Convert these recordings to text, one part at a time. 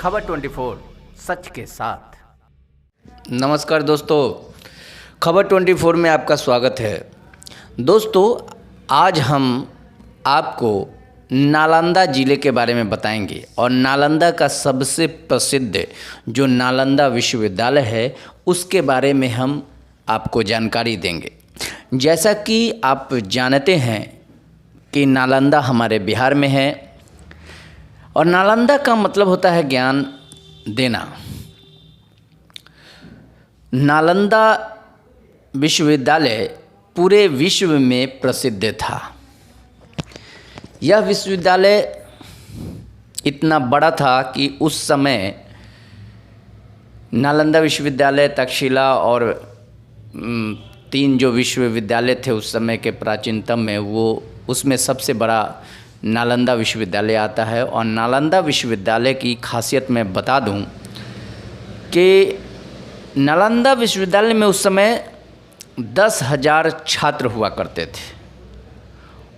खबर 24 सच के साथ। नमस्कार दोस्तों, खबर 24 में आपका स्वागत है। दोस्तों, आज हम आपको नालंदा ज़िले के बारे में बताएंगे और नालंदा का सबसे प्रसिद्ध जो नालंदा विश्वविद्यालय है उसके बारे में हम आपको जानकारी देंगे। जैसा कि आप जानते हैं कि नालंदा हमारे बिहार में है और नालंदा का मतलब होता है ज्ञान देना। नालंदा विश्वविद्यालय पूरे विश्व में प्रसिद्ध था। यह विश्वविद्यालय इतना बड़ा था कि उस समय नालंदा विश्वविद्यालय, तक्षशिला और 3 जो विश्वविद्यालय थे उस समय के प्राचीनतम में, वो उसमें सबसे बड़ा नालंदा विश्वविद्यालय आता है। और नालंदा विश्वविद्यालय की खासियत मैं बता दूं कि नालंदा विश्वविद्यालय में उस समय 10,000 छात्र हुआ करते थे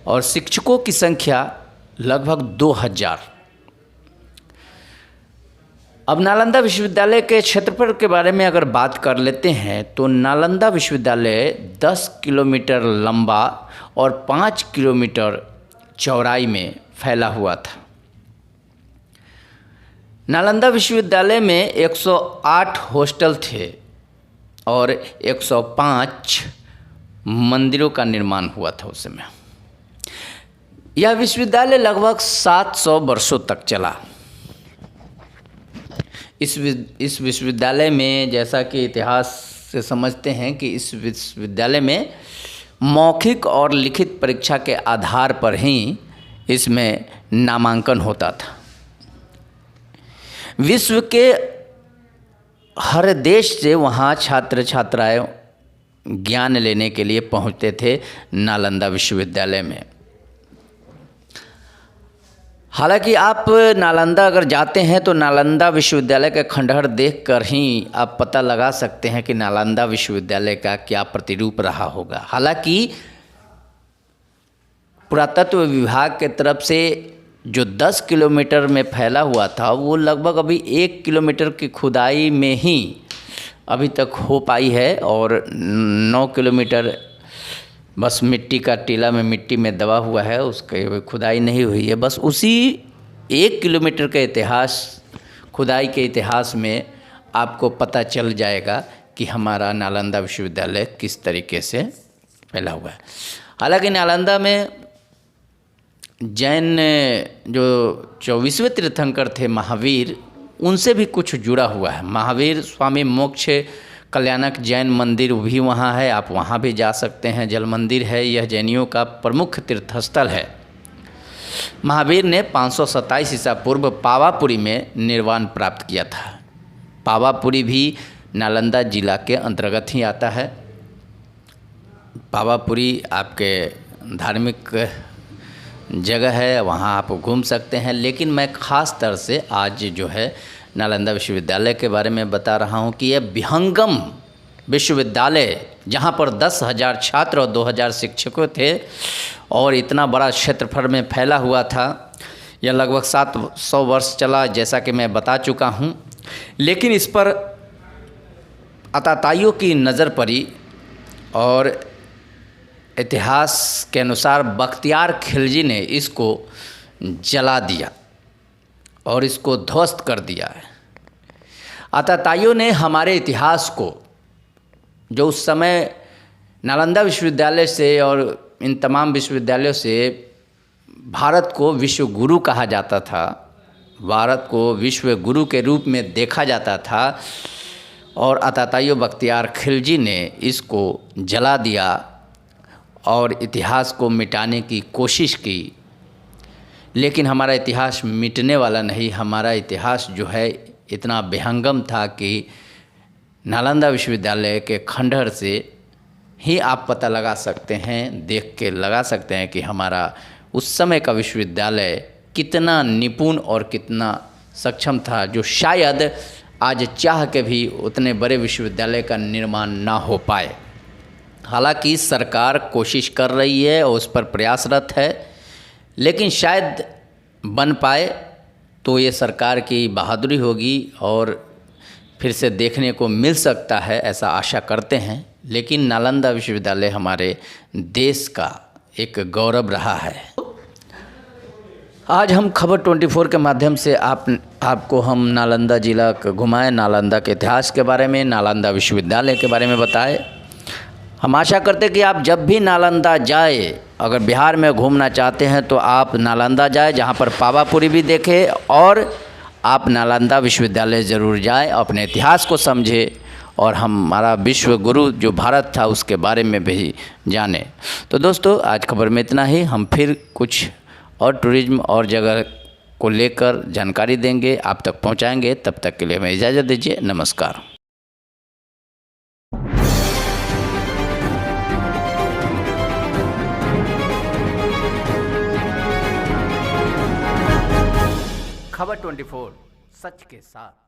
और शिक्षकों की संख्या लगभग 2,000। अब नालंदा विश्वविद्यालय के क्षेत्रफल के बारे में अगर बात कर लेते हैं तो नालंदा विश्वविद्यालय 10 किलोमीटर लंबा और 5 किलोमीटर चौड़ाई में फैला हुआ था। नालंदा विश्वविद्यालय में 108 हॉस्टल थे और 105 मंदिरों का निर्माण हुआ था उस समय। यह विश्वविद्यालय लगभग 700 वर्षों तक चला। इस विश्वविद्यालय में, जैसा कि इतिहास से समझते हैं कि इस विश्वविद्यालय में मौखिक और लिखित परीक्षा के आधार पर ही इसमें नामांकन होता था। विश्व के हर देश से वहाँ छात्र छात्राएं ज्ञान लेने के लिए पहुँचते थे नालंदा विश्वविद्यालय में। हालांकि आप नालंदा अगर जाते हैं तो नालंदा विश्वविद्यालय का खंडहर देखकर ही आप पता लगा सकते हैं कि नालंदा विश्वविद्यालय का क्या प्रतिरूप रहा होगा। हालांकि पुरातत्व विभाग के तरफ से जो 10 किलोमीटर में फैला हुआ था वो लगभग अभी 1 किलोमीटर की खुदाई में ही अभी तक हो पाई है और 9 किलोमीटर बस मिट्टी का टीला में मिट्टी में दबा हुआ है, उसकी खुदाई नहीं हुई है। बस उसी 1 किलोमीटर के इतिहास, खुदाई के इतिहास में आपको पता चल जाएगा कि हमारा नालंदा विश्वविद्यालय किस तरीके से फैला हुआ है। हालांकि नालंदा में जैन जो 24वें तीर्थंकर थे महावीर, उनसे भी कुछ जुड़ा हुआ है। महावीर स्वामी मोक्ष कल्याणक जैन मंदिर भी वहाँ है, आप वहाँ भी जा सकते हैं। जल मंदिर है, यह जैनियों का प्रमुख तीर्थस्थल है। महावीर ने 527 ईसा पूर्व पावापुरी में निर्वाण प्राप्त किया था। पावापुरी भी नालंदा जिला के अंतर्गत ही आता है। पावापुरी आपके धार्मिक जगह है, वहाँ आप घूम सकते हैं। लेकिन मैं ख़ास तौर से आज जो है नालंदा विश्वविद्यालय के बारे में बता रहा हूँ कि यह विहंगम विश्वविद्यालय, जहाँ पर 10,000 छात्र और 2,000 शिक्षकों थे और इतना बड़ा क्षेत्रफल में फैला हुआ था, यह लगभग 700 वर्ष चला, जैसा कि मैं बता चुका हूँ। लेकिन इस पर आताताइयों की नज़र पड़ी और इतिहास के अनुसार बख्तियार खिलजी ने इसको जला दिया और इसको ध्वस्त कर दिया है। आताताइयों ने हमारे इतिहास को, जो उस समय नालंदा विश्वविद्यालय से और इन तमाम विश्वविद्यालयों से भारत को विश्व गुरु कहा जाता था, भारत को विश्व गुरु के रूप में देखा जाता था, और आताताइयों बख्तियार खिलजी ने इसको जला दिया और इतिहास को मिटाने की कोशिश की। लेकिन हमारा इतिहास मिटने वाला नहीं। हमारा इतिहास जो है इतना विहंगम था कि नालंदा विश्वविद्यालय के खंडहर से ही आप पता लगा सकते हैं, देख के लगा सकते हैं कि हमारा उस समय का विश्वविद्यालय कितना निपुण और कितना सक्षम था, जो शायद आज चाह के भी उतने बड़े विश्वविद्यालय का निर्माण ना हो पाए। हालांकि सरकार कोशिश कर रही है और उस पर प्रयासरत है, लेकिन शायद बन पाए तो ये सरकार की बहादुरी होगी और फिर से देखने को मिल सकता है, ऐसा आशा करते हैं। लेकिन नालंदा विश्वविद्यालय हमारे देश का एक गौरव रहा है। आज हम खबर 24 के माध्यम से आपको हम नालंदा जिला घुमाएं, नालंदा के इतिहास के बारे में, नालंदा विश्वविद्यालय के बारे में बताएं। हम आशा करते कि आप जब भी नालंदा जाए, अगर बिहार में घूमना चाहते हैं तो आप नालंदा जाए, जहां पर पावापुरी भी देखें, और आप नालंदा विश्वविद्यालय ज़रूर जाएं, अपने इतिहास को समझें और हमारा विश्व गुरु जो भारत था उसके बारे में भी जाने। तो दोस्तों, आज खबर में इतना ही। हम फिर कुछ और टूरिज्म और जगह को लेकर जानकारी देंगे, आप तक पहुंचाएंगे। तब तक के लिए हमें इजाज़त दीजिए। नमस्कार। खबर 24 सच के साथ।